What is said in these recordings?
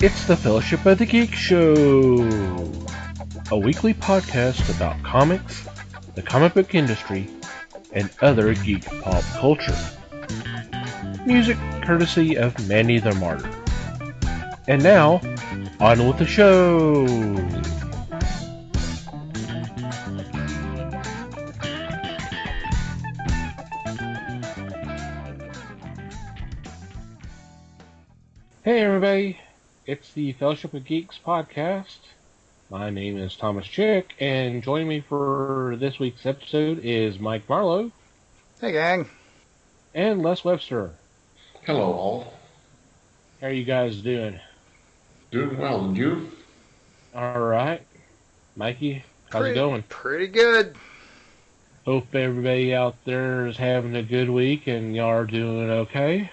It's the Fellowship of the Geek Show, a weekly podcast about comics, the comic book industry, and other geek pop culture. Music courtesy of Manny the Martyr. And now, on with the show! Hey everybody, it's the Fellowship of Geeks podcast. My name is Thomas Chick, and joining me for this week's episode is Mike Marlowe. Hey gang. And Les Webster. Hello all. How are you guys doing? Doing well, and you? Alright. Mikey, how's it going? Pretty good. Hope everybody out there is having a good week and y'all are doing okay.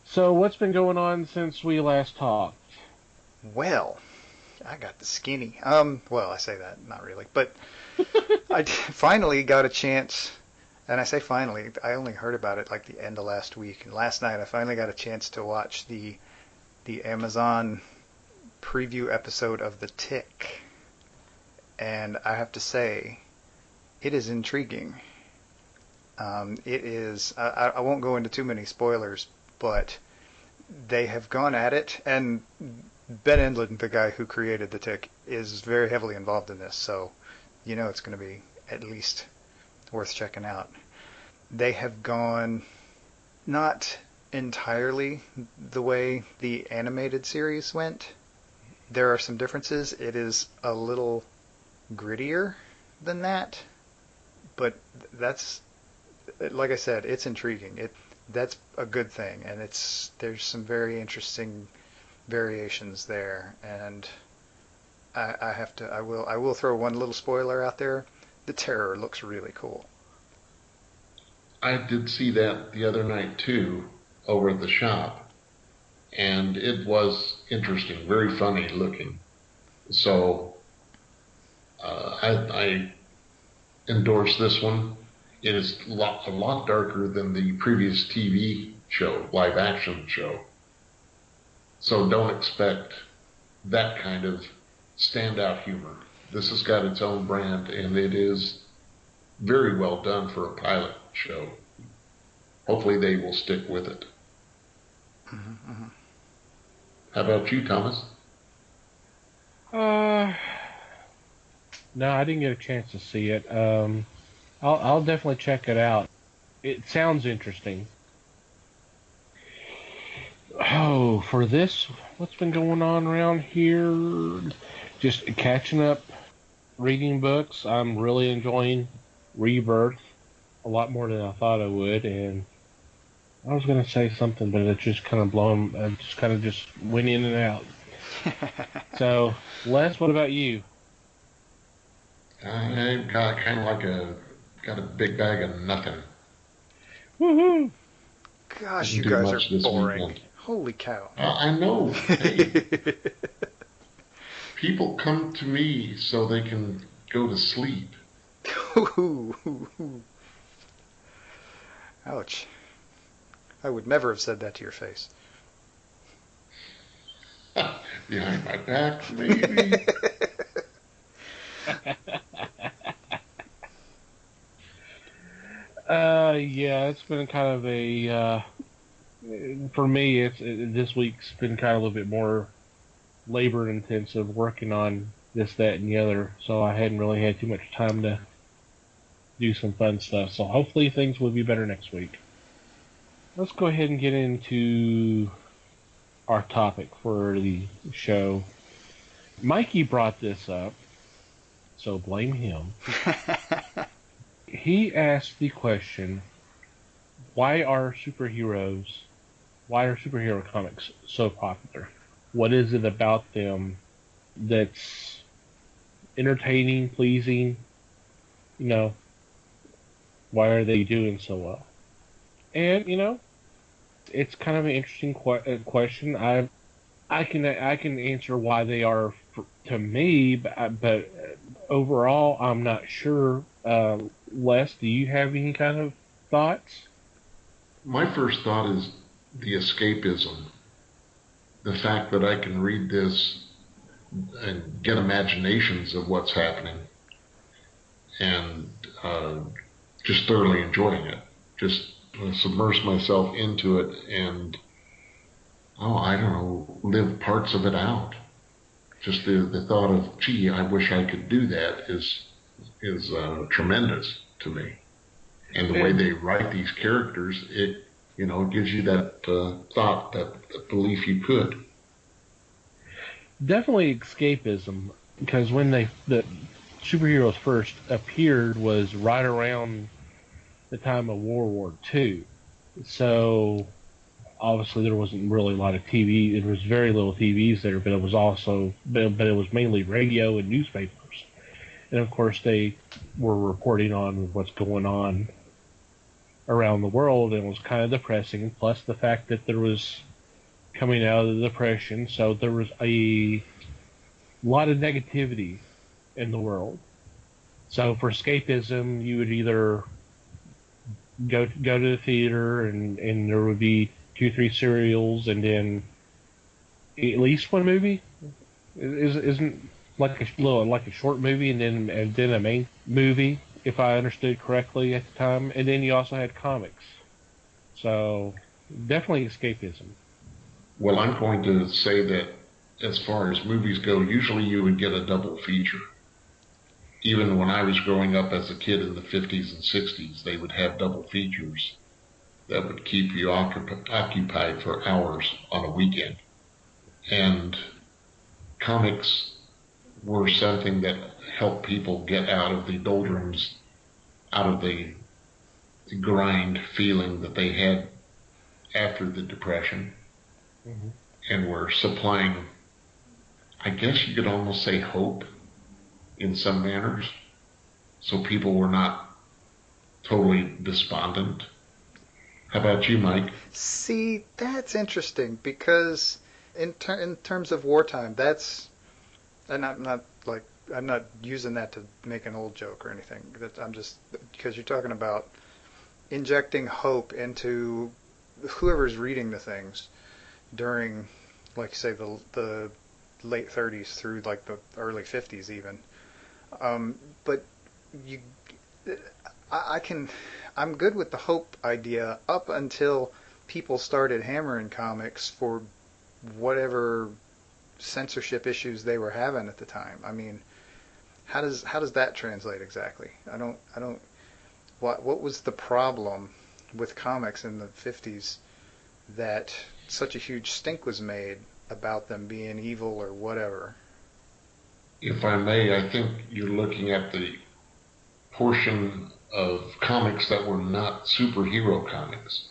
So what's been going on since we last talked? Well, I got the skinny. Well, I say that, not really. But I finally got a chance, and I say finally, I only heard about it like the end of last week. And last night I finally got a chance to watch the Amazon preview episode of The Tick. And I have to say, it is intriguing. It is, I won't go into too many spoilers, but they have gone at it, and Ben Endlin, the guy who created The Tick, is very heavily involved in this, so you know it's going to be at least worth checking out. They have gone not entirely the way the animated series went. There are some differences. It is a little grittier than that, but that's, like I said, it's intriguing. That's a good thing, and there's some very interesting variations there, and I will throw one little spoiler out there. The terror looks really cool. I did see that the other night too, over at the shop, and it was interesting, very funny looking. So I endorse this one. It is a lot darker than the previous TV show, live action show. So don't expect that kind of standout humor. This has got its own brand, and it is very well done for a pilot show. Hopefully they will stick with it. Mm-hmm, mm-hmm. How about you, Thomas? No, I didn't get a chance to see it. I'll definitely check it out. It sounds interesting. Oh, for this, what's been going on around here? Just catching up, reading books. I'm really enjoying Rebirth a lot more than I thought I would, and I was going to say something, but it just kind of just went in and out. So, Les, what about you? I've got kind of like got a big bag of nothing. Woohoo! Gosh, you guys are boring. Weekend. Holy cow. I know. Hey, people come to me so they can go to sleep. Ouch. I would never have said that to your face. Behind my back, maybe. Yeah, it's been kind of a, for me, this week's been kind of a little bit more labor intensive, working on this, that, and the other, so I hadn't really had too much time to do some fun stuff, so hopefully things will be better next week. Let's go ahead and get into our topic for the show. Mikey brought this up, so blame him. He asked the question, why are superhero comics so popular? What is it about them that's entertaining, pleasing? You know, why are they doing so well? And, you know, it's kind of an interesting question. I can answer why they are to me, but overall, I'm not sure. Les, do you have any kind of thoughts? My first thought is the escapism the fact that I can read this and get imaginations of what's happening and just thoroughly enjoying it. Just submerge myself into it and, I don't know, live parts of it out. Just the thought of, gee, I wish I could do that is tremendous to me. And the way they write these characters, it gives you that thought, that belief you could. Definitely escapism, because when the superheroes first appeared was right around the time of World War II. So obviously there wasn't really a lot of TV. There was very little TVs there, but it was mainly radio and newspapers. And of course they were reporting on what's going on around the world, and it was kind of depressing. Plus the fact that there was coming out of the Depression, so there was a lot of negativity in the world. So for escapism, you would either go to the theater, and there would be 2-3 serials, and then at least one movie. Isn't like a short movie, and then a main movie, if I understood correctly at the time. And then you also had comics. So definitely escapism. Well, I'm going to say that as far as movies go, usually you would get a double feature. Even when I was growing up as a kid in the 50s and 60s, they would have double features that would keep you occupied for hours on a weekend. And comics were something that helped people get out of the doldrums, out of the grind feeling that they had after the Depression. Mm-hmm. And were supplying, I guess you could almost say, hope in some manners. So people were not totally despondent. How about you, Mike? See, that's interesting, because in terms of wartime, and I'm not using that to make an old joke or anything. I'm just, because you're talking about injecting hope into whoever's reading the things during, like, say, the late 30s through like the early 50s even. But I'm good with the hope idea up until people started hammering comics for whatever censorship issues they were having at the time. I mean, how does that translate exactly? What was the problem with comics in the 50s that such a huge stink was made about them being evil or whatever? If I may, I think you're looking at the portion of comics that were not superhero comics.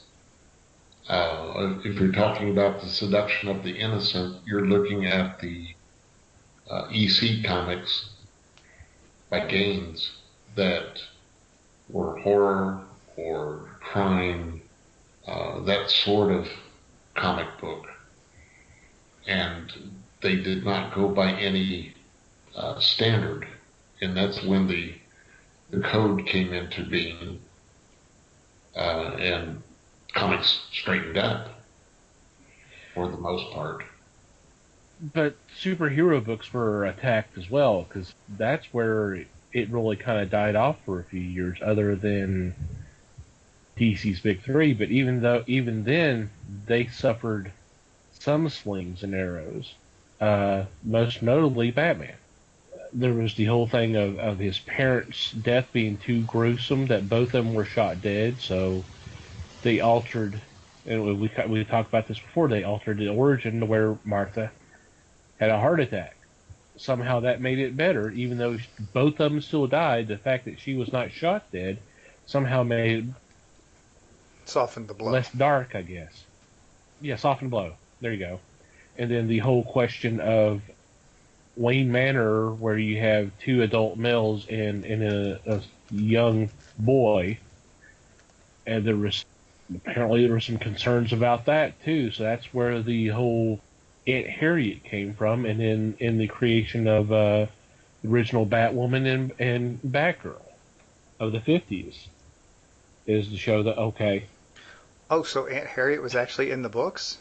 If you're talking about the seduction of the innocent, you're looking at the EC comics by Gaines that were horror or crime, that sort of comic book. And they did not go by any standard. And that's when the code came into being, and comics straightened up for the most part. But superhero books were attacked as well, because that's where it really kind of died off for a few years, other than DC's Big Three. But even then, they suffered some slings and arrows, most notably Batman. There was the whole thing of his parents' death being too gruesome that both of them were shot dead, so they altered, and we talked about this before, they altered the origin to where Martha had a heart attack. Somehow that made it better, even though both of them still died. The fact that she was not shot dead somehow made it softened the blow. Less dark, I guess. Yeah, softened blow. There you go. And then the whole question of Wayne Manor, where you have two adult males and a young boy, and there was some concerns about that too. So that's where the whole Aunt Harriet came from, and then in the creation of the original Batwoman and Batgirl of the 50s is to show that, okay. Oh, so Aunt Harriet was actually in the books?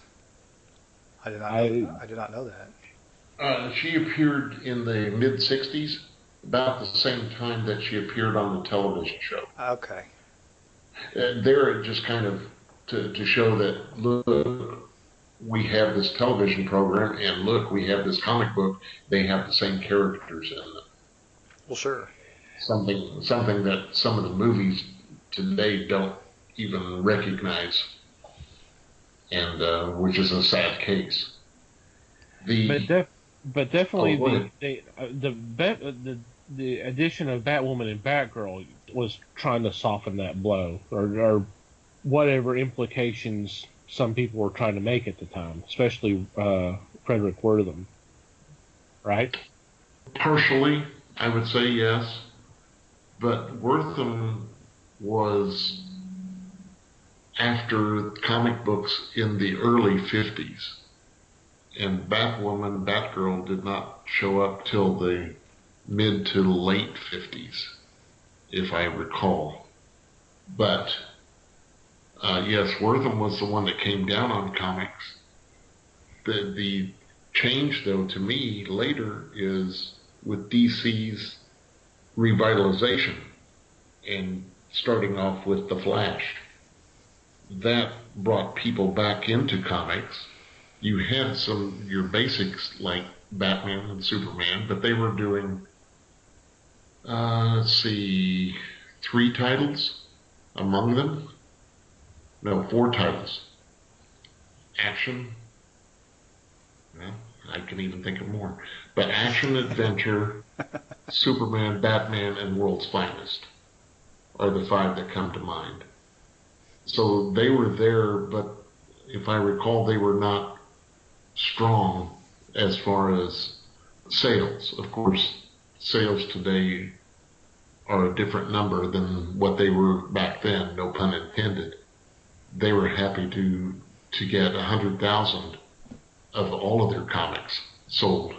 I did not know. I did not know that. She appeared in the mid-'60s, about the same time that she appeared on the television show. Okay. There, just kind of to show that, look, we have this television program, and look, we have this comic book. They have the same characters in them. Well, sure. Something that some of the movies today don't even recognize, and which is a sad case. But definitely the addition of Batwoman and Batgirl was trying to soften that blow, or whatever implications some people were trying to make at the time, especially Frederick Wortham, right? Partially, I would say yes, but Wortham was after comic books in the early 50s, and Batgirl did not show up till the mid to late 50s, if I recall. But yes, Wortham was the one that came down on comics. The change, though, to me later is with DC's revitalization and starting off with The Flash. That brought people back into comics. You had your basics like Batman and Superman, but they were doing, let's see, 3 titles among them. No, 4 titles. Action. Well, I can even think of more. But Action, Adventure, Superman, Batman, and World's Finest are the 5 that come to mind. So they were there, but if I recall, they were not strong as far as sales. Of course, sales today are a different number than what they were back then, no pun intended. They were happy to get 100,000 of all of their comics sold,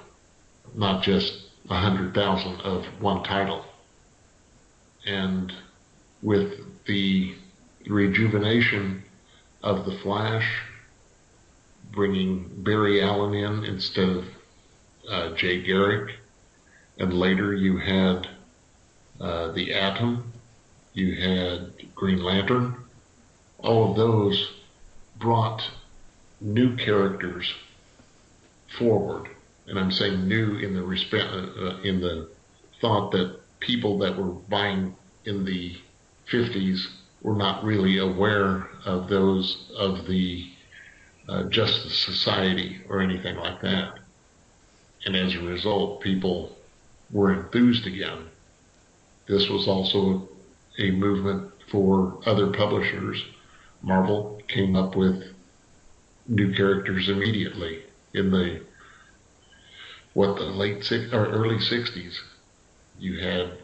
not just 100,000 of one title. And with the rejuvenation of The Flash, bringing Barry Allen in instead of Jay Garrick, and later you had the Atom, you had Green Lantern. All of those brought new characters forward, and I'm saying new in the thought that people that were buying in the 50s were not really aware of those of the Justice Society or anything like that, and as a result, people were enthused again. This was also a movement for other publishers. Marvel came up with new characters immediately in the early 60s. You had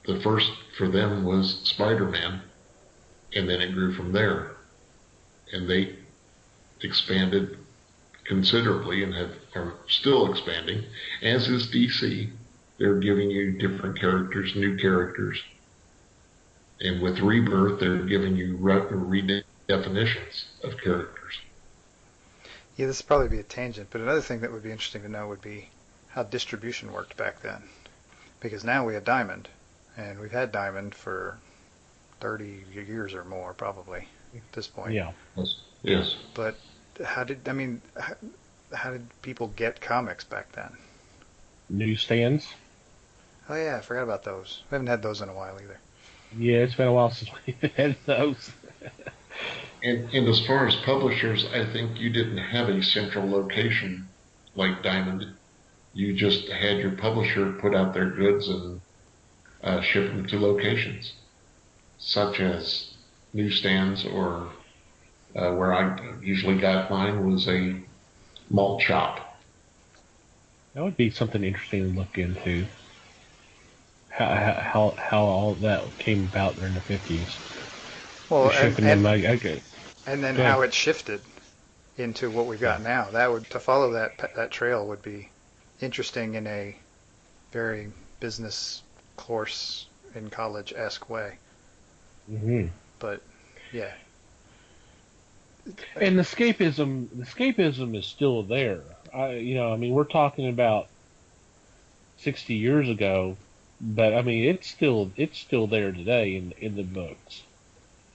the first for them was Spider-Man, and then it grew from there. And they expanded considerably and are still expanding, as is DC. They're giving you different characters, new characters. And with Rebirth, they're giving you redefinitions of characters. Yeah, this would probably be a tangent, but another thing that would be interesting to know would be how distribution worked back then. Because now we have Diamond, and we've had Diamond for 30 years or more, probably, at this point. Yeah. Yes. But how did people get comics back then? Newsstands. Oh yeah, I forgot about those. We haven't had those in a while either. Yeah, it's been a while since we've had those. And as far as publishers, I think you didn't have a central location like Diamond. You just had your publisher put out their goods and ship them to locations, such as newsstands, or where I usually got mine was a malt shop. That would be something interesting to look into. How all that came about during the 50s. Well, And then how it shifted into what we've got now. To follow that trail would be interesting in a very business course in college-esque way. Mm-hmm. But yeah, And the escapism is still there. I mean, we're talking about 60 years ago, but I mean, it's still there today in the books.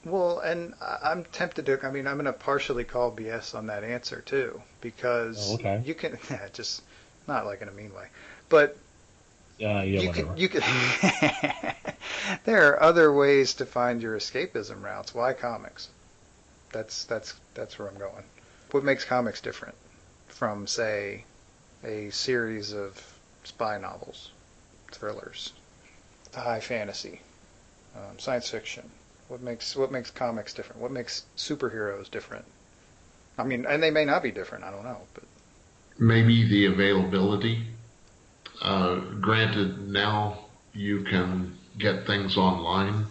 Well, and I'm tempted to. I mean, I'm going to partially call BS on that answer too, Oh, because okay. you can just not like in a mean way, but Yeah, you could whatever. you could. There are other ways to find your escapism routes. Why comics? That's where I'm going. What makes comics different from, say, a series of spy novels, thrillers, high fantasy, science fiction? What makes comics different? What makes superheroes different? I mean, and they may not be different. I don't know, but Maybe the availability. Granted, now you can get things online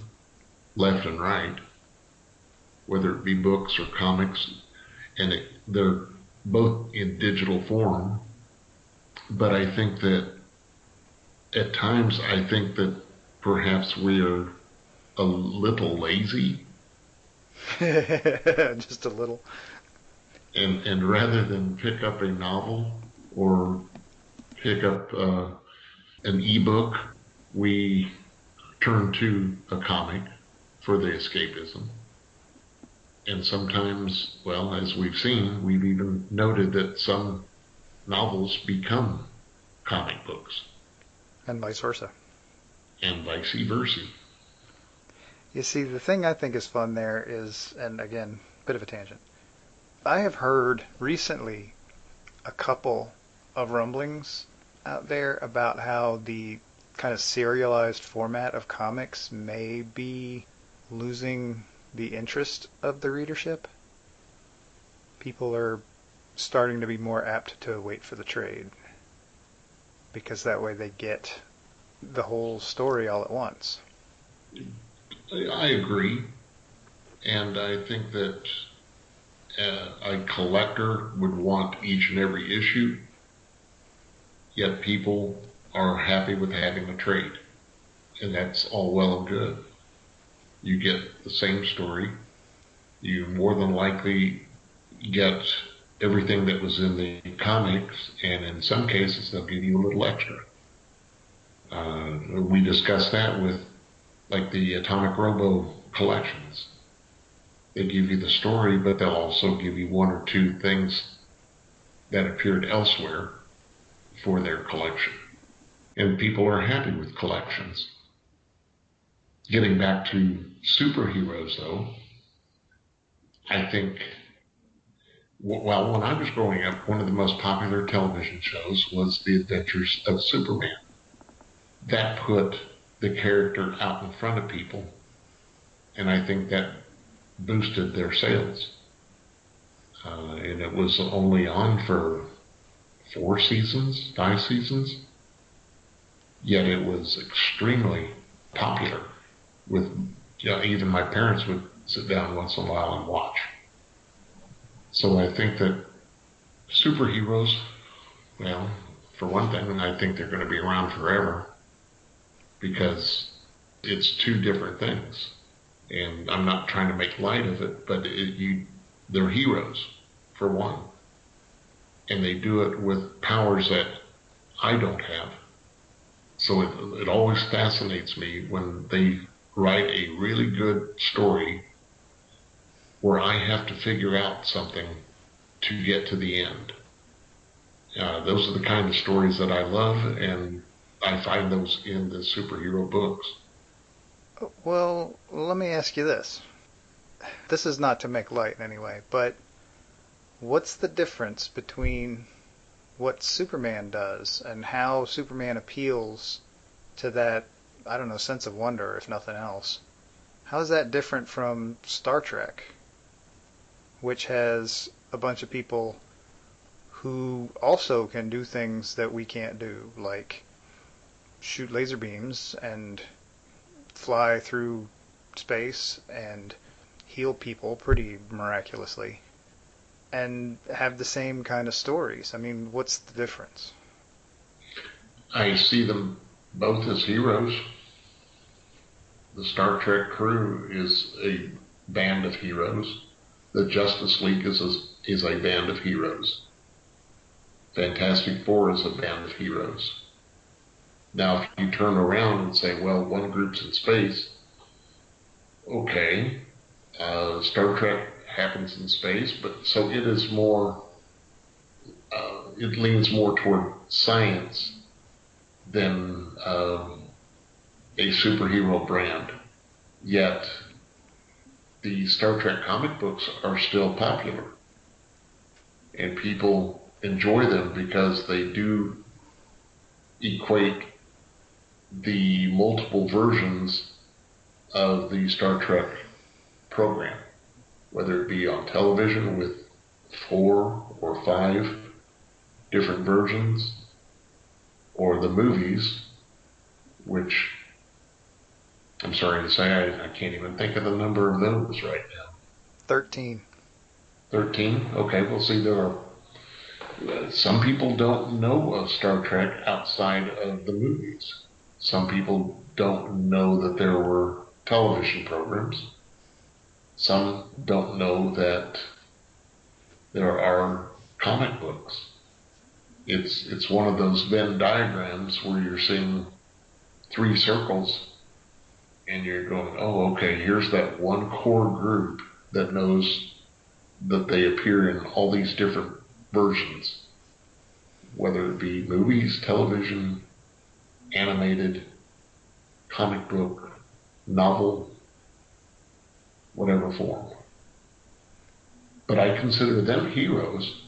left and right, whether it be books or comics, and they're both in digital form. But I think that at times, I think that perhaps we are a little lazy, just a little. and rather than pick up a novel or pick up an ebook, we turn to a comic for the escapism. And sometimes, well, as we've seen, we've even noted that some novels become comic books, And vice versa. and vice versa. You see, the thing I think is fun there is, and again, bit of a tangent. I have heard recently a couple of rumblings out there about how the kind of serialized format of comics may be losing the interest of the readership. People are starting to be more apt to wait for the trade because that way they get the whole story all at once. I agree, and I think that a collector would want each and every issue, yet people are happy with having a trade, and that's all well and good. You get the same story. You more than likely get everything that was in the comics, and in some cases they'll give you a little extra. We discussed that with like the Atomic Robo collections. They give you the story, but they'll also give you one or two things that appeared elsewhere for their collection. And people are happy with collections. Getting back to superheroes, though, I think, well, when I was growing up, one of the most popular television shows was The Adventures of Superman. That put the character out in front of people, and I think that boosted their sales. And it was only on for 4 seasons, 5 seasons, yet it was extremely popular. With even my parents would sit down once in a while and watch. So I think that superheroes, well, for one thing, I think they're going to be around forever because it's two different things. And I'm not trying to make light of it, but they're heroes, for one. And they do it with powers that I don't have. So it always fascinates me when they write a really good story where I have to figure out something to get to the end. Those are the kind of stories that I love, and I find those in the superhero books. Well, let me ask you this. This is not to make light in any way, but what's the difference between what Superman does and how Superman appeals to that, I don't know, sense of wonder, if nothing else? How is that different from Star Trek, which has a bunch of people who also can do things that we can't do, like shoot laser beams and fly through space and heal people pretty miraculously and have the same kind of stories? I mean, what's the difference? I see them both as heroes. The Star Trek crew is a band of heroes. The Justice League is a band of heroes. Fantastic Four is a band of heroes. Now, if you turn around and say, well, one group's in space, okay, Star Trek happens in space, but so it is more, it leans more toward science than a superhero brand. Yet, the Star Trek comic books are still popular. And people enjoy them because they do equate the multiple versions of the Star Trek program, whether it be on television with 4 or 5 different versions, or the movies, which I'm sorry to say I can't even think of the number of those right now. 13. 13? Okay, well, see, there are some people don't know of Star Trek outside of the movies. Some people don't know that there were television programs. Some don't know that there are comic books. It's one of those Venn diagrams where you're seeing 3 circles and you're going, oh, okay, here's that one core group that knows that they appear in all these different versions, whether it be movies, television, animated, comic book, novel, whatever form. But I consider them heroes.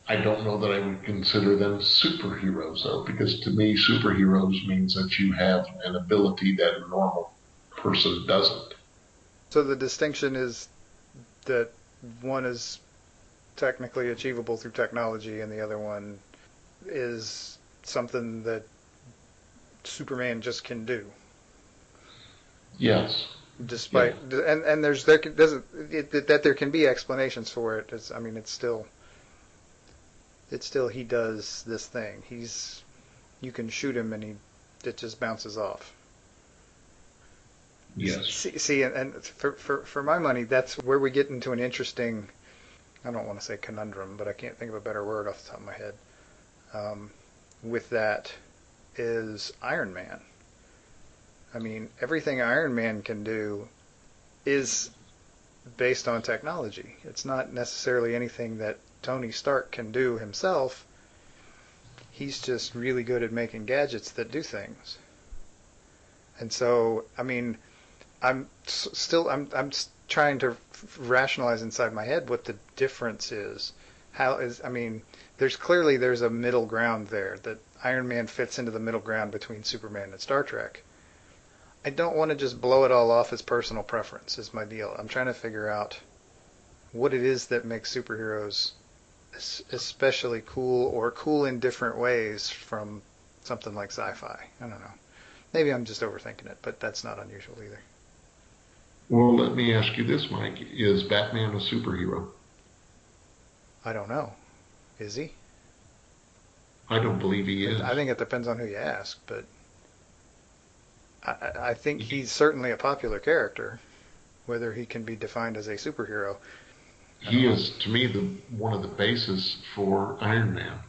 I don't know that I would consider them superheroes, though, because to me, superheroes means that you have an ability that a normal person doesn't. So the distinction is that one is technically achievable through technology and the other one is something that Superman just can do. Yes. Despite and there can be explanations for it. It's still he does this thing. You can shoot him and it just bounces off. Yes. See, and for my money, that's where we get into an interesting, I don't want to say conundrum, but I can't think of a better word off the top of my head. With that is Iron Man. I mean, everything Iron Man can do is based on technology. It's not necessarily anything that Tony Stark can do himself. He's just really good at making gadgets that do things. And so, I mean, I'm trying to rationalize inside my head what the difference is. There's a middle ground there, that Iron Man fits into the middle ground between Superman and Star Trek. I don't want to just blow it all off as personal preference is my deal. I'm trying to figure out what it is that makes superheroes especially cool, or cool in different ways from something like sci-fi. I don't know. Maybe I'm just overthinking it, but that's not unusual either. Well, let me ask you this, Mike. Is Batman a superhero? I don't know. Is he? I don't believe he is. I think it depends on who you ask, but I think he's certainly a popular character. Whether he can be defined as a superhero, he is, to me, one of the bases for Iron Man.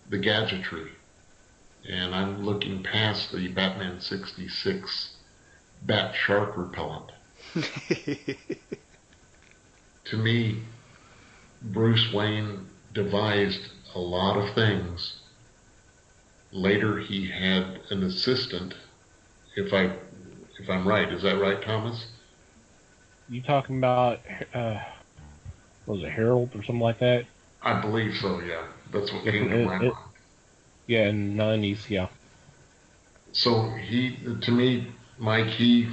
The gadgetry. And I'm looking past the Batman 66 Bat Shark repellent. To me, Bruce Wayne devised a lot of things. Later, he had an assistant. If I'm right, is that right, Thomas? You talking about was it Harold or something like that? I believe so. Yeah, that's what came to my mind. Yeah, in the 90s. Yeah. So to me, Mike, he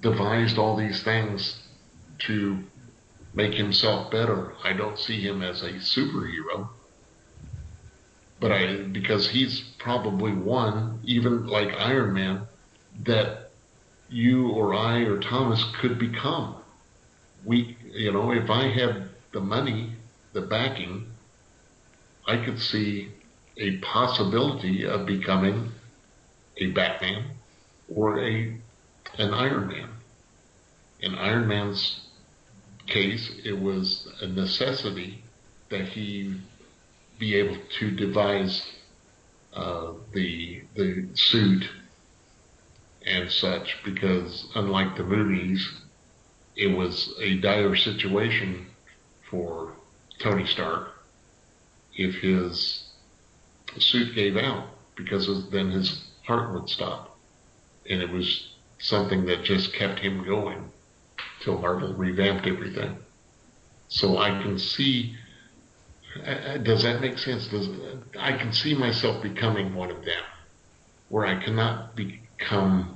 devised all these things to make himself better. I don't see him as a superhero, but because he's probably one, even like Iron Man, that you or I or Thomas could become. If I had the money, the backing, I could see a possibility of becoming a Batman or an Iron Man. In Iron Man's case, it was a necessity that he be able to devise the suit and such, because unlike the movies, it was a dire situation for Tony Stark if his suit gave out, because then his heart would stop. And it was something that just kept him going till Marvel revamped everything. So I can see, does that make sense? I can see myself becoming one of them, where I cannot become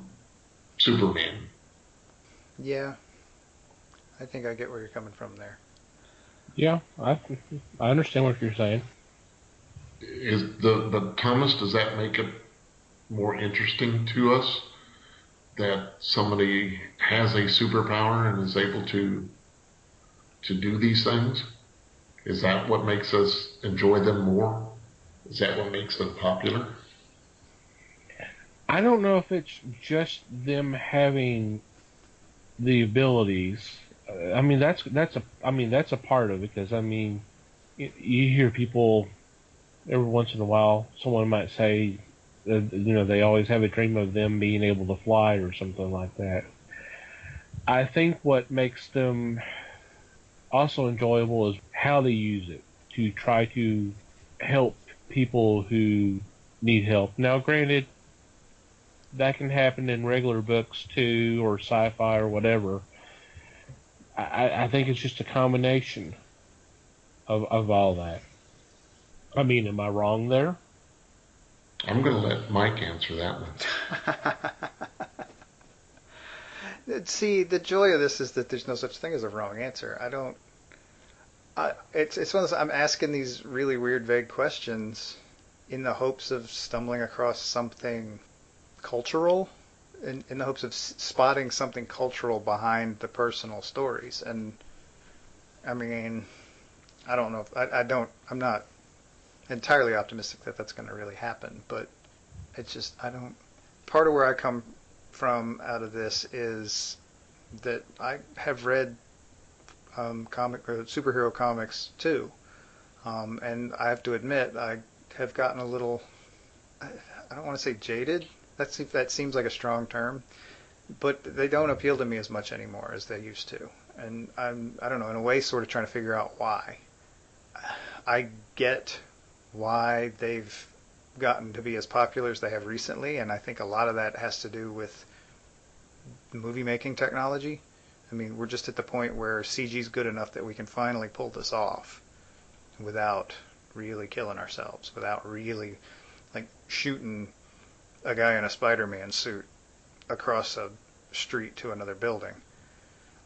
Superman. Yeah, I think I get where you're coming from there. Yeah, I understand what you're saying. But Thomas, does that make it more interesting to us that somebody has a superpower and is able to do these things? Is that what makes us enjoy them more? Is that what makes them popular? I don't know if it's just them having the abilities. I mean, that's a part of it, because I mean, you hear people every once in a while. Someone might say, they always have a dream of them being able to fly or something like that. I think what makes them also enjoyable is how they use it to try to help people who need help. Now, granted, that can happen in regular books too, or sci-fi or whatever. I think it's just a combination of all that. I mean, am I wrong there? I'm going to let Mike answer that one. See, the joy of this is that there's no such thing as a wrong answer. It's one of those, I'm asking these really weird, vague questions in the hopes of stumbling across something cultural, in the hopes of spotting something cultural behind the personal stories. And I mean, I don't know. I'm not entirely optimistic that that's going to really happen, but it's just, part of where I come from out of this is that I have read superhero comics too, and I have to admit I have gotten a little, I don't want to say jaded. That seems like a strong term, but they don't appeal to me as much anymore as they used to, and I don't know, in a way, sort of trying to figure out why. I get why they've gotten to be as popular as they have recently, and I think a lot of that has to do with movie making technology. I mean, we're just at the point where CG is good enough that we can finally pull this off without really killing ourselves, without really shooting a guy in a Spider-Man suit across a street to another building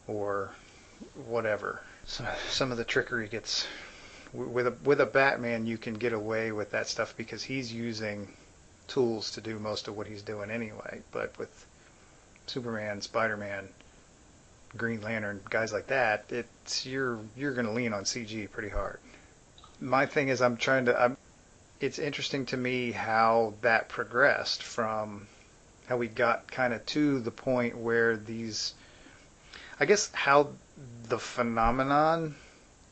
or whatever. Some of the trickery gets with a Batman. You can get away with that stuff because he's using tools to do most of what he's doing anyway. But with Superman, Spider-Man, Green Lantern, guys like that, you're going to lean on CG pretty hard. My thing is, it's interesting to me how that progressed from how we got kind of to the point where I guess how the phenomenon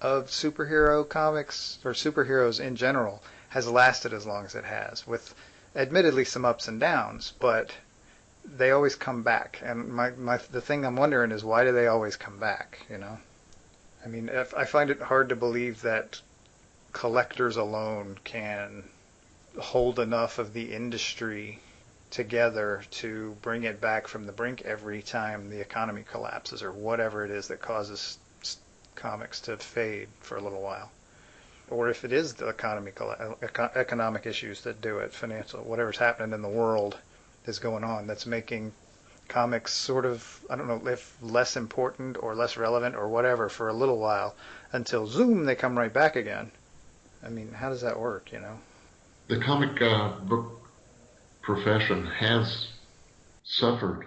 of superhero comics, or superheroes in general, has lasted as long as it has, with admittedly some ups and downs, but they always come back. And the thing I'm wondering is, why do they always come back, I mean, I find it hard to believe that collectors alone can hold enough of the industry together to bring it back from the brink every time the economy collapses, or whatever it is that causes comics to fade for a little while. Or if it is the economic issues that do it, financial, whatever's happening in the world is going on that's making comics sort of, I don't know if less important or less relevant or whatever for a little while, until zoom, they come right back again. I mean, how does that work, The comic book profession has suffered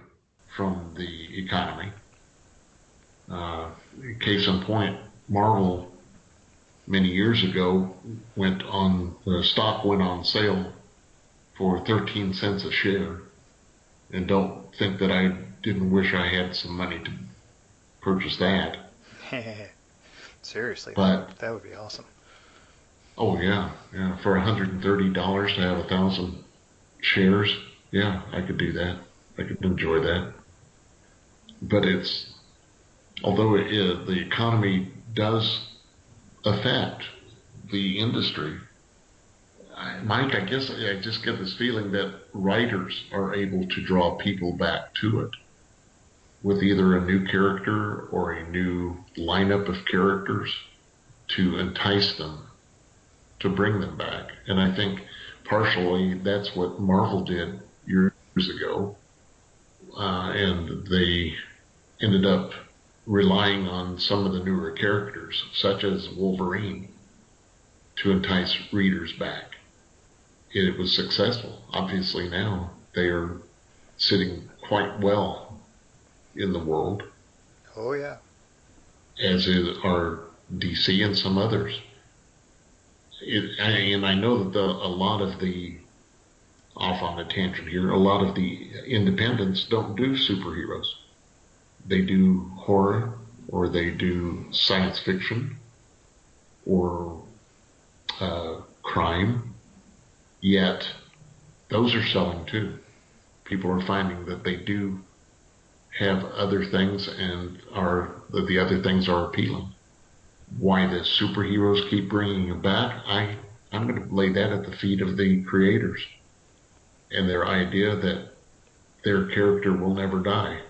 from the economy. Case in point, Marvel many years ago the stock went on sale for 13 cents a share. And don't think that I didn't wish I had some money purchase that. Seriously, But that would be awesome. oh yeah, yeah, for $130 to have 1,000 shares, yeah, I could do that. I could enjoy that. But although the economy does affect the industry, Mike, I guess I just get this feeling that writers are able to draw people back to it with either a new character or a new lineup of characters to entice them, to bring them back. And I think partially that's what Marvel did years ago. And they ended up relying on some of the newer characters, such as Wolverine, to entice readers back. It was successful. Obviously now they are sitting quite well in the world. Oh, yeah. As are DC and some others. And I know that a lot of the, off on a tangent here, a lot of the independents don't do superheroes. They do horror, or they do science fiction, or crime. Yet, those are selling too. People are finding that they do have other things, and the other things are appealing. Why the superheroes keep bringing them back, I'm going to lay that at the feet of the creators and their idea that their character will never die.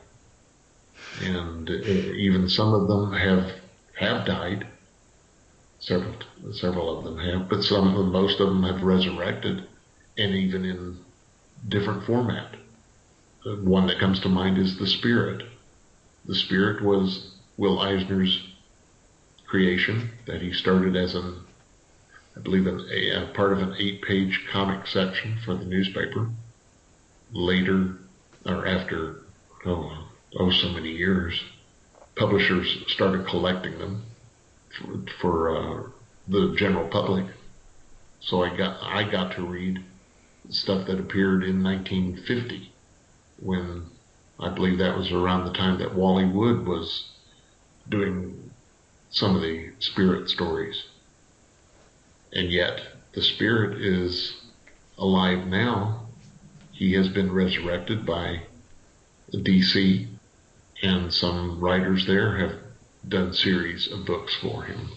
And even some of them have died. Several of them have, but most of them have resurrected, and even in different format. The one that comes to mind is the Spirit. The Spirit was Will Eisner's creation that he started as I believe a part of an 8-page comic section for the newspaper. Later, or after so many years, publishers started collecting them for the general public. So I got to read stuff that appeared in 1950, when I believe that was around the time that Wally Wood was doing some of the Spirit stories. And yet the Spirit is alive now. He has been resurrected by DC, and some writers there have done series of books for him.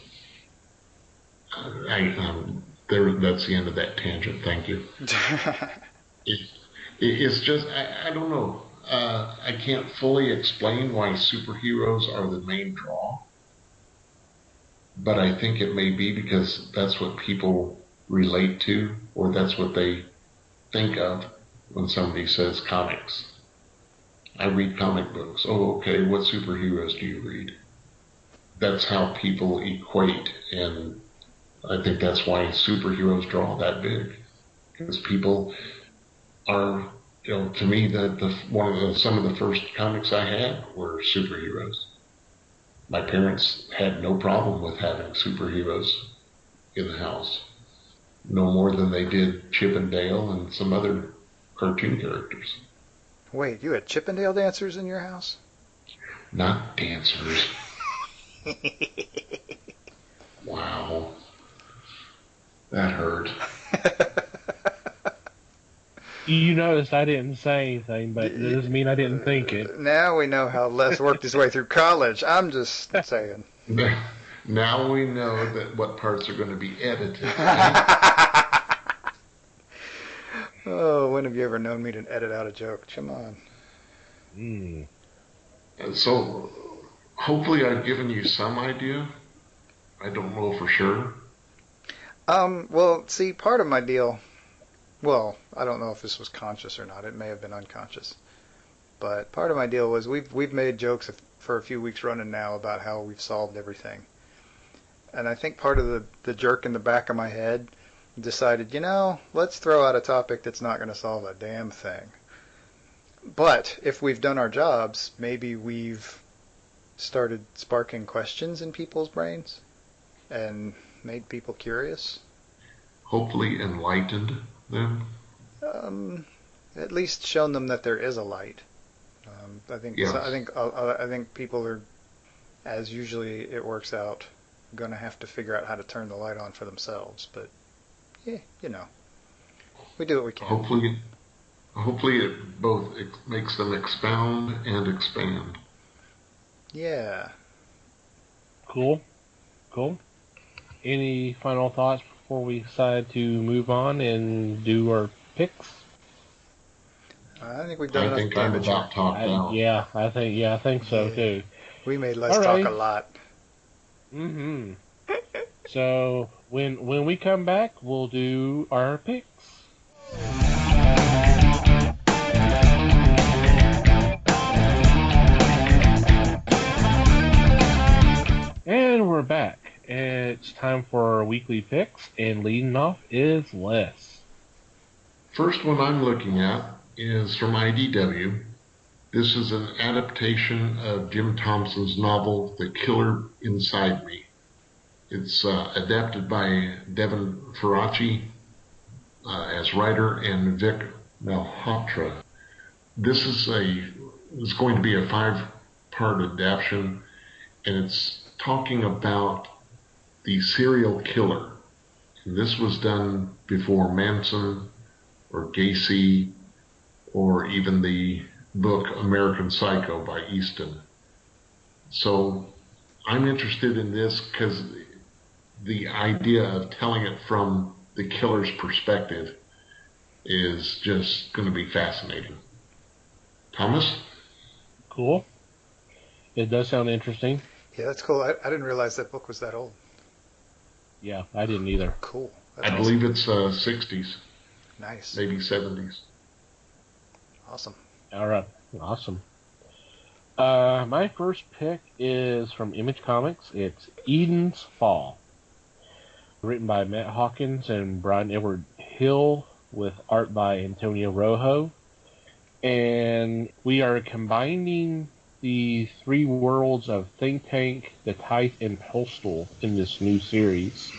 That's the end of that tangent. Thank you. It's just, I don't know. I can't fully explain why superheroes are the main draw, but I think it may be because that's what people relate to, or that's what they think of when somebody says comics. I read comic books. Oh, okay, what superheroes do you read? That's how people equate, and I think that's why superheroes draw that big. Because people are, to me, some of the first comics I had were superheroes. My parents had no problem with having superheroes in the house. No more than they did Chip and Dale and some other cartoon characters. Wait, you had Chippendale dancers in your house? Not dancers. Wow. That hurt. You noticed I didn't say anything, but it doesn't mean I didn't think it. Now we know how Les worked his way through college. I'm just saying. Now we know that what parts are going to be edited. Oh, when have you ever known me to edit out a joke? Come on. And so, hopefully I've given you some idea. I don't know for sure. Well, see, part of my deal, well, I don't know if this was conscious or not. It may have been unconscious. But part of my deal was we've made jokes for a few weeks running now about how we've solved everything. And I think part of the jerk in the back of my head decided, let's throw out a topic that's not going to solve a damn thing. But if we've done our jobs, maybe we've started sparking questions in people's brains and made people curious. Hopefully enlightened them. At least shown them that there is a light. I think Yes. I think people are as usually it works out, going to have to figure out how to turn the light on for themselves. But, yeah, we do what we can. Hopefully it both makes them expound and expand. Yeah. Cool. Any final thoughts before we decide to move on and do our picks? I think we've done enough I'm damage about here. talked out. I think so too. We made Les talk a lot. Mm-hmm. So when we come back, we'll do our picks. And we're back. It's time for our weekly picks, and leading off is Les. First one I'm looking at is from IDW. This is an adaptation of Jim Thompson's novel, The Killer Inside Me. It's adapted by Devin Faraci as writer and Vic Malhotra. This is going to be a 5-part adaptation, and it's talking about the serial killer. And this was done before Manson or Gacy or even the book American Psycho by Easton. So I'm interested in this because the idea of telling it from the killer's perspective is just going to be fascinating. Thomas? Cool. It does sound interesting. Yeah, that's cool. I didn't realize that book was that old. Yeah, I didn't either. Cool. I believe it's 60s. Nice. Maybe 70s. Awesome. All right. Awesome. My first pick is from Image Comics. It's Eden's Fall. Written by Matt Hawkins and Brian Edward Hill with art by Antonio Rojo. And we are combining the 3 worlds of Think Tank, The Tithe, and Postal in this new series.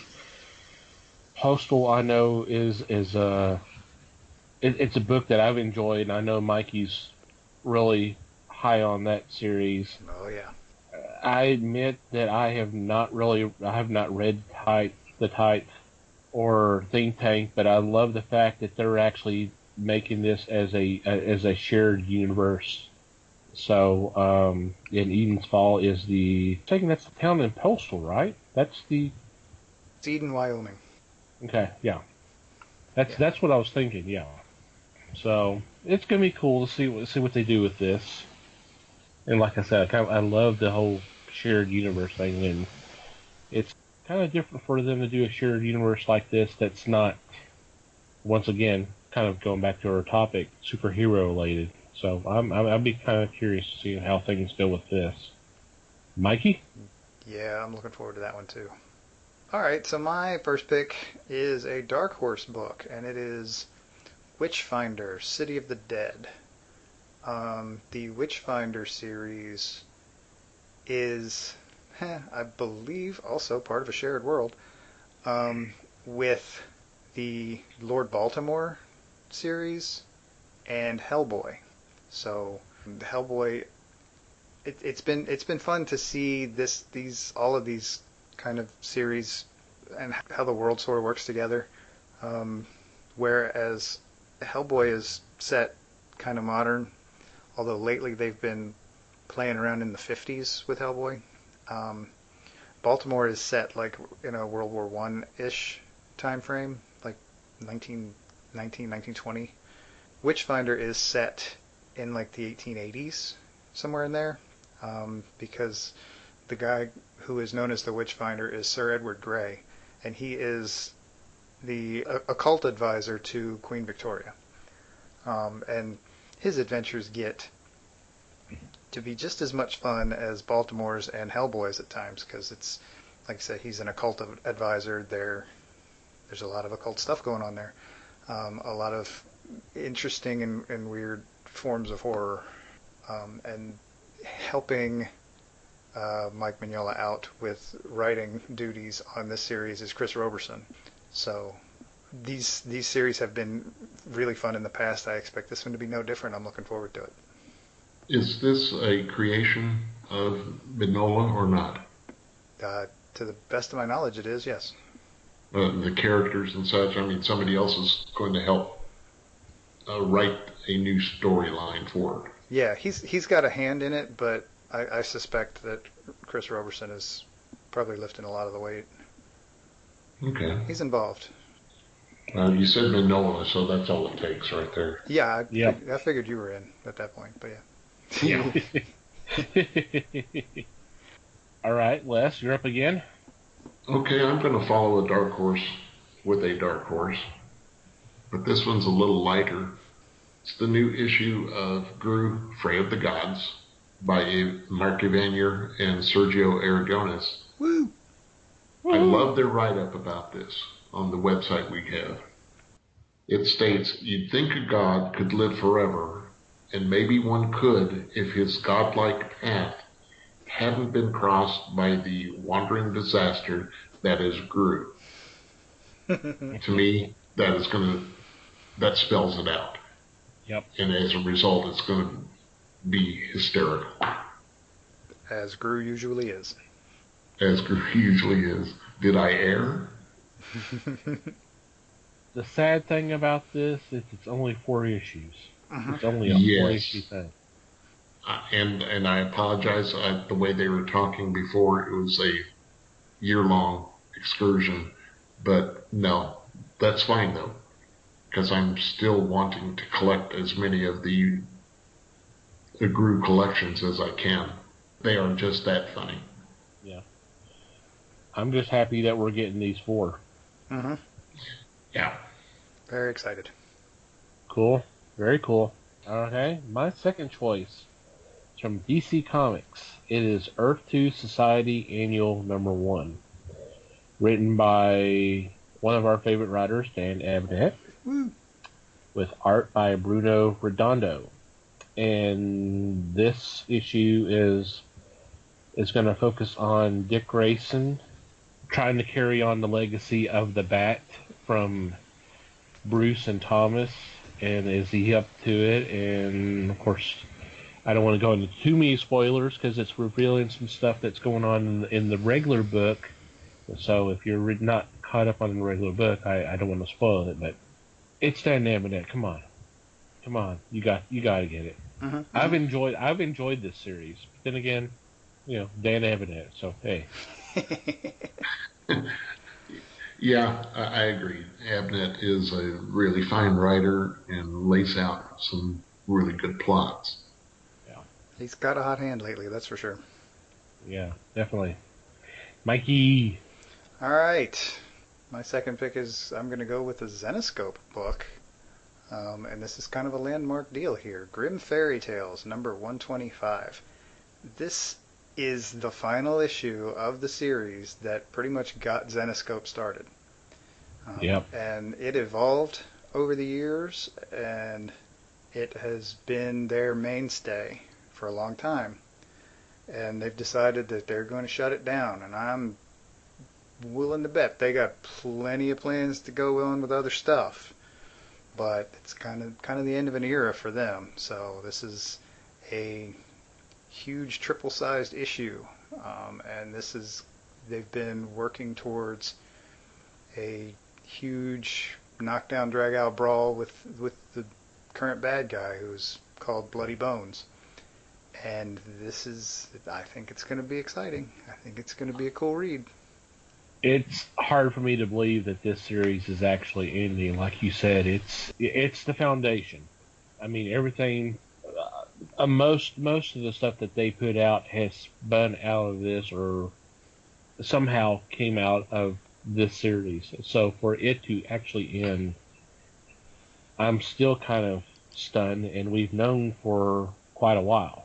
Postal, I know, is it's a book that I've enjoyed, and I know Mikey's really high on that series. Oh yeah. I admit that I have not read The Tithe or Think Tank, but I love the fact that they're actually making this as a shared universe. So, in Eden's Fall is that's the town in Postal, right? It's Eden, Wyoming. Okay, yeah. That's what I was thinking, yeah. So it's gonna be cool to see what they do with this. And like I said, I love the whole shared universe thing, and it's kind of different for them to do a shared universe like this. That's not, once again, kind of going back to our topic, superhero related. So I'd be kind of curious to see how things go with this. Mikey? Yeah, I'm looking forward to that one too. All right, so my first pick is a Dark Horse book, and it is Witchfinder, City of the Dead. The Witchfinder series is, I believe, also part of a shared world with the Lord Baltimore series and Hellboy. So the Hellboy, it's been fun to see all of these kind of series and how the world sort of works together. Whereas Hellboy is set kind of modern, although lately they've been playing around in the 50s with Hellboy. Baltimore is set like in a World War I-ish time frame, like 1919, 1920. Witchfinder is set in like the 1880s, somewhere in there, because the guy who is known as the Witchfinder is Sir Edward Grey, and he is the occult advisor to Queen Victoria. And his adventures get to be just as much fun as Baltimore's and Hellboy's at times, because it's, like I said, he's an occult advisor. There's a lot of occult stuff going on there. A lot of interesting and weird forms of horror. And helping Mike Mignola out with writing duties on this series is Chris Roberson. So these series have been really fun in the past. I expect this one to be no different. I'm looking forward to it. Is this a creation of Mignola or not? To the best of my knowledge, it is, yes. The characters and such. I mean, somebody else is going to help write a new storyline for it. Yeah, he's got a hand in it, but I suspect that Chris Roberson is probably lifting a lot of the weight. Okay. He's involved. You said Mignola, so that's all it takes right there. Yeah, Yeah. I figured you were in at that point, but Yeah. All right, Les, you're up again. Okay, I'm going to follow a dark horse with a dark horse, but this one's a little lighter. It's the new issue of Groo, Fray of the Gods by Mark Evanier and Sergio Aragones. Woo! I love their write-up about this on the website we have. It states, you'd think a god could live forever, and maybe one could if his godlike path hadn't been crossed by the wandering disaster that is Groo. To me, that spells it out. Yep. And as a result, it's going to be hysterical. As Groo usually is. As Groo usually is. Did I err? The sad thing about this is it's only 4 issues. Uh-huh. It's only a Yes. 4-issue thing. And I apologize. The way they were talking before, it was a year-long excursion. But no, that's fine though, because I'm still wanting to collect as many of the Groo collections as I can. They are just that funny. Yeah. I'm just happy that we're getting these 4. Mm-hmm. Yeah. Very excited. Cool. Very cool. Okay, my second choice is from DC Comics. It is Earth 2 Society Annual number 1. Written by one of our favorite writers, Dan Abnett. Woo! With art by Bruno Redondo. And this issue is going to focus on Dick Grayson trying to carry on the legacy of the Bat from Bruce and Thomas, and is he up to it? And of course, I don't want to go into too many spoilers because it's revealing some stuff that's going on in the regular book. So if you're not caught up on the regular book, I don't want to spoil it. But it's Dan Abnett. Come on, you got to get it. Mm-hmm. I've enjoyed this series. But then again, Dan Abnett. So hey. Yeah, I agree. Abnett is a really fine writer and lays out some really good plots. Yeah. He's got a hot hand lately, that's for sure. Yeah, definitely. Mikey. All right. My second pick is I'm going to go with the Zenescope book. And this is kind of a landmark deal here. Grimm Fairy Tales, number 125. This is the final issue of the series that pretty much got Zenescope started. Yep. And it evolved over the years, and it has been their mainstay for a long time. And they've decided that they're going to shut it down, and I'm willing to bet they got plenty of plans to go on with other stuff. But it's kind of the end of an era for them. So this is a huge triple-sized issue, and they've been working towards a huge knockdown, drag-out brawl with the current bad guy, who's called Bloody Bones. And I think it's going to be exciting. I think it's going to be a cool read. It's hard for me to believe that this series is actually ending. Like you said, it's the foundation. I mean, everything. Most of the stuff that they put out has spun out of this or somehow came out of this series. So for it to actually end, I'm still kind of stunned, and we've known for quite a while.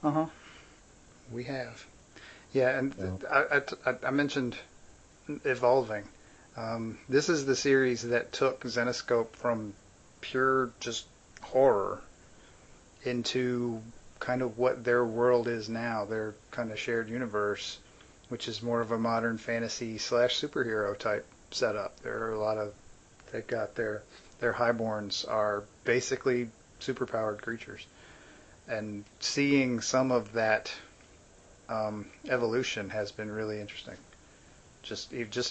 Uh-huh. We have. Yeah, and I mentioned evolving. This is the series that took Zenescope from pure just horror into kind of what their world is now, their kind of shared universe, which is more of a modern fantasy / superhero type setup. They've got their highborns are basically superpowered creatures. And seeing some of that evolution has been really interesting.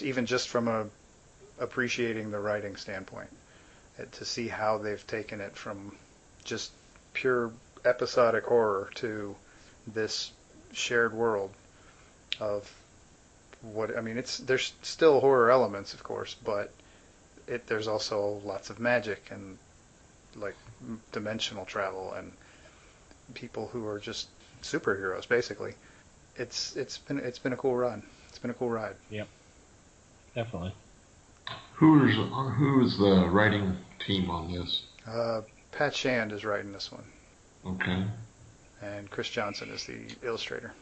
Even from a appreciating the writing standpoint, to see how they've taken it from just pure episodic horror to this shared world of what I mean. There's still horror elements, of course, but there's also lots of magic and like dimensional travel and people who are just superheroes, basically. It's been a cool run. It's been a cool ride. Yep, definitely. Who is the writing team on this? Pat Shand is writing this one. Okay. And Chris Johnson is the illustrator.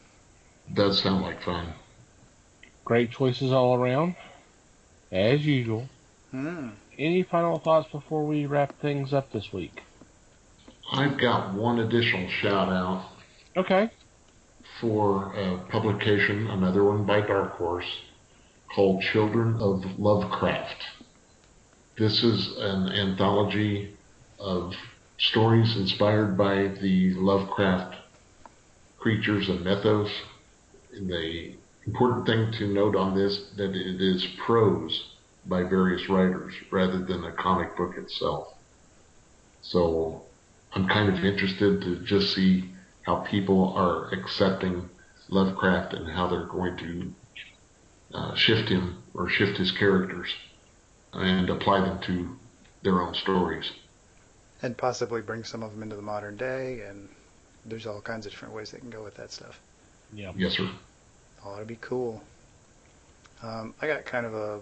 Does sound like fun. Great choices all around, as usual. Any final thoughts before we wrap things up this week? I've got one additional shout out. Okay. For a publication, another one by Dark Horse, called Children of Lovecraft. This is an anthology of stories inspired by the Lovecraft creatures and mythos. The important thing to note on this, that it is prose by various writers rather than a comic book itself. So I'm kind of interested to just see how people are accepting Lovecraft and how they're going to shift him or shift his characters and apply them to their own stories. And possibly bring some of them into the modern day, and there's all kinds of different ways they can go with that stuff. Yeah. Yes, sir. Ought to be cool. I got kind of a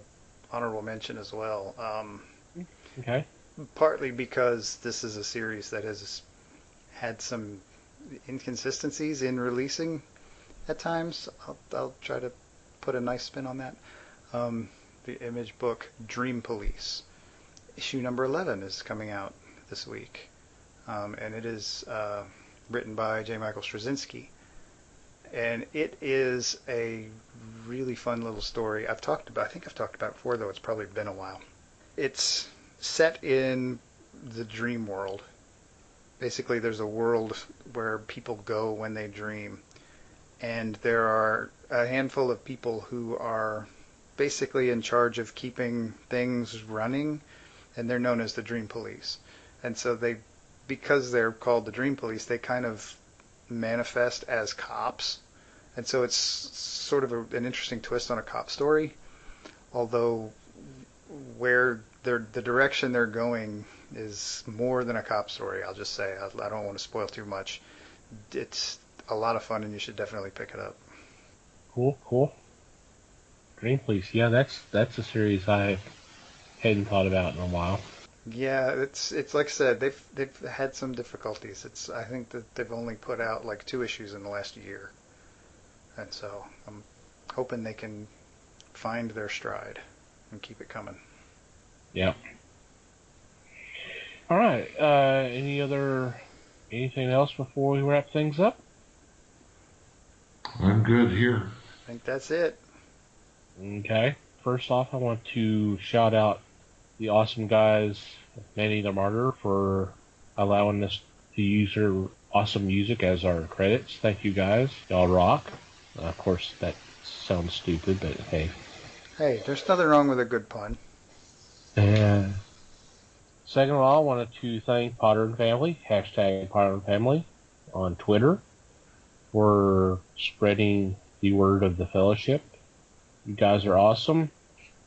honorable mention as well. Okay. Partly because this is a series that has had some inconsistencies in releasing at times. I'll try to put a nice spin on that. The Image book Dream Police. Issue number 11 is coming out this week. And it is written by J. Michael Straczynski. And it is a really fun little story. I think I've talked about it before, though it's probably been a while. It's set in the dream world. Basically, there's a world where people go when they dream. And there are a handful of people who are basically in charge of keeping things running, and they're known as the Dream Police. And so because they're called the Dream Police, they kind of manifest as cops. And so it's sort of an interesting twist on a cop story, although where the direction they're going is more than a cop story, I'll just say. I don't want to spoil too much. It's a lot of fun, and you should definitely pick it up. Cool. Dream Police. Yeah, that's a series I hadn't thought about in a while. Yeah, it's like I said, they've had some difficulties. I think that they've only put out like 2 issues in the last year, and so I'm hoping they can find their stride and keep it coming. Yeah. All right. Anything else before we wrap things up? I'm good here. I think that's it. Okay. First off, I want to shout out the awesome guys, Manny the Martyr, for allowing us to use their awesome music as our credits. Thank you guys. Y'all rock. Of course, that sounds stupid, but hey. Hey, there's nothing wrong with a good pun. And second of all, I wanted to thank Potter and Family, hashtag Potter and Family, on Twitter, for spreading the word of the fellowship. You guys are awesome.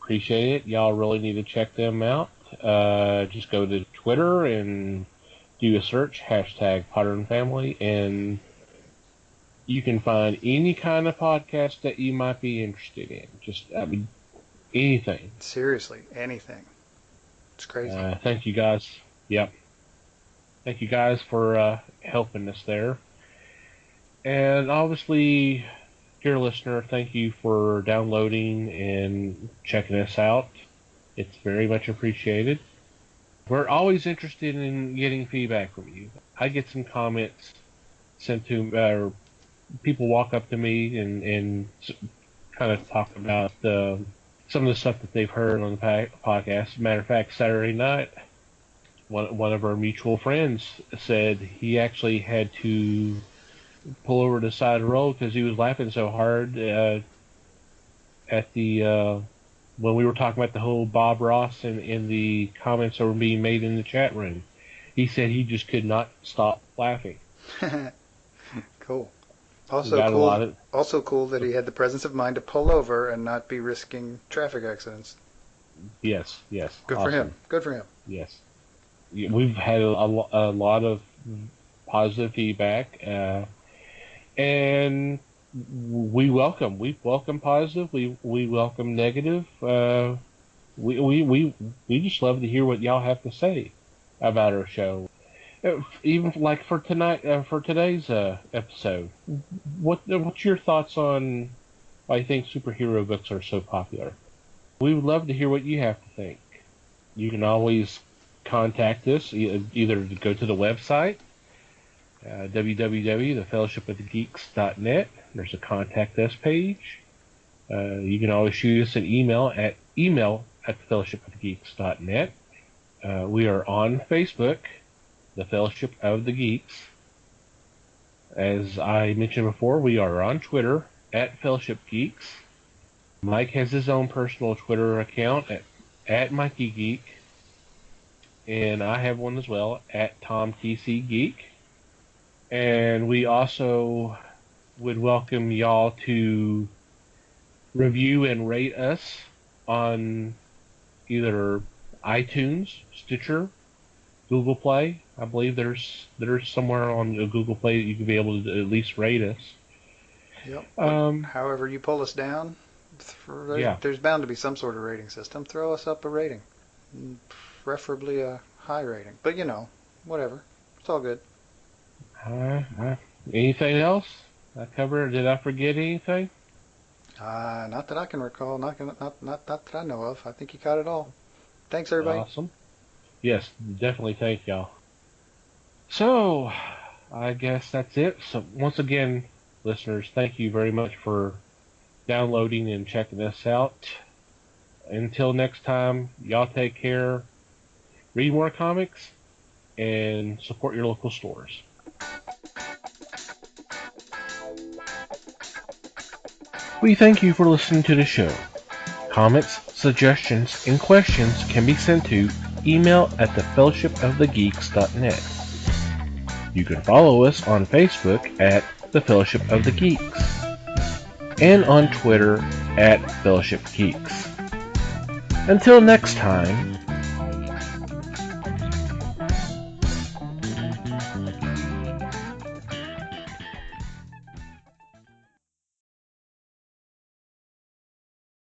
Appreciate it. Y'all really need to check them out. Just go to Twitter and do a search, hashtag Potter and Family, and you can find any kind of podcast that you might be interested in. Anything. Seriously, anything. It's crazy. Thank you guys. Yep. Thank you guys for helping us there. And obviously, dear listener, thank you for downloading and checking us out. It's very much appreciated. We're always interested in getting feedback from you. I get some comments sent to, or people walk up to me and kind of talk about some of the stuff that they've heard on the podcast. Matter of fact, Saturday night, one of our mutual friends said he actually had to pull over to the side of the road because he was laughing so hard at the when we were talking about the whole Bob Ross and in the comments that were being made in the chat room. He said he just could not stop laughing. Cool. Also cool that he had the presence of mind to pull over and not be risking traffic accidents. Yes. Good awesome. for him. Good for him. Yes. We've had a lot of positive feedback, and we welcome positive. We welcome negative. We just love to hear what y'all have to say about our show. Even like for today's episode, what's your thoughts on why you think superhero books are so popular? We would love to hear what you have to think. You can always contact us either to go to the website www.thefellowshipofthegeeks.net. There's a contact us page. You can always shoot us an email at thefellowshipofthegeeks.net. We are on Facebook, The Fellowship of the Geeks. As I mentioned before, we are on Twitter at Fellowship Geeks. Mike has his own personal Twitter account at Mikey Geek, and I have one as well at TomTC Geek. And we also would welcome y'all to review and rate us on either iTunes, Stitcher, Google Play. I believe there's somewhere on Google Play that you can be able to at least rate us. Yep. However you pull us down, there's bound to be some sort of rating system. Throw us up a rating, preferably a high rating. But whatever. It's all good. Anything else? Did I forget anything? Not that I can recall. Not that I know of. I think you caught it all. Thanks, everybody. Awesome. Yes, definitely thank y'all. So, I guess that's it. So, once again, listeners, thank you very much for downloading and checking us out. Until next time, y'all take care. Read more comics and support your local stores. We thank you for listening to the show. Comments, suggestions, and questions can be sent to email@thefellowshipofthegeeks.net. You can follow us on Facebook at The Fellowship of the Geeks and on Twitter at Fellowship Geeks. Until next time,